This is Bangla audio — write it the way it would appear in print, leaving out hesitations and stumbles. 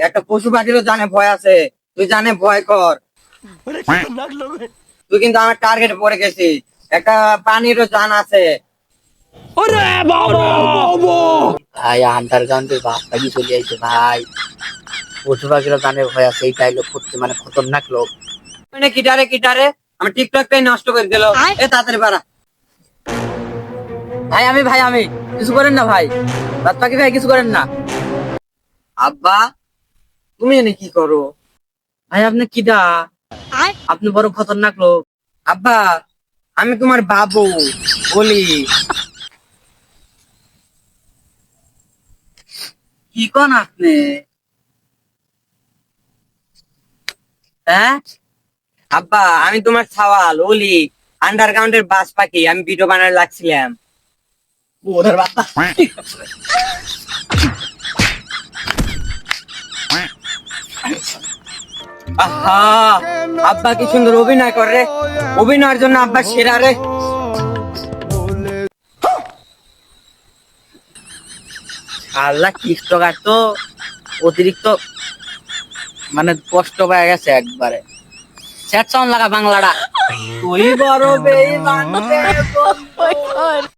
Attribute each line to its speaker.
Speaker 1: একটা পশু পাখিরও জানে ভয় আছে, তুই জানে ভয় কর। তুই কিন্তু আমার টার্গেটে পড়ে গেছিস। একটা প্রাণীরও জান আছে।
Speaker 2: ভাই আন্ডারগ্রাউন্ডের বাস পাখি চলে আইছে ভাই। পশু পাখিরা জানে ভয় আছে, এইটাই লোক করতে মানে খতরনাক লোক।
Speaker 1: মানে কিটারে কিটারে আমার টিকটকটাই নষ্ট করে দিল। এ তাড়াতাড়ি পারা।
Speaker 2: ভাই আমি কিছু করেন না ভাই, বাদ পাখি ভাই কিছু করেন না।
Speaker 1: আব্বা, তুমি এনে কি করো?
Speaker 2: ভাই আপনি কিডা? আপনি বড় খতরনাক লোক।
Speaker 1: আব্বা, আমি তোমার বাবু বলি। কি কোন আপনি? হ্যাঁ আব্বা, আমি তোমার সওয়াল ওলি, আন্ডারগ্রাউন্ডের বাস পাখি। আমি ভিডিও বানাতে লাগছিলাম। ওদের বাচ্চা। আহা, আব্বা কি সুন্দর অভিনয় করে রে। অভিনয়ের জন্য আব্বা সেরা রে।
Speaker 2: আল্লাহ টিকটকার তো অতিরিক্ত মানে কষ্ট পেয়ে গেছে একবারে। স্যাড সাউন্ড লাগা বাংলাটা।
Speaker 1: তুই বড় বেঈমান রে বন্ধু।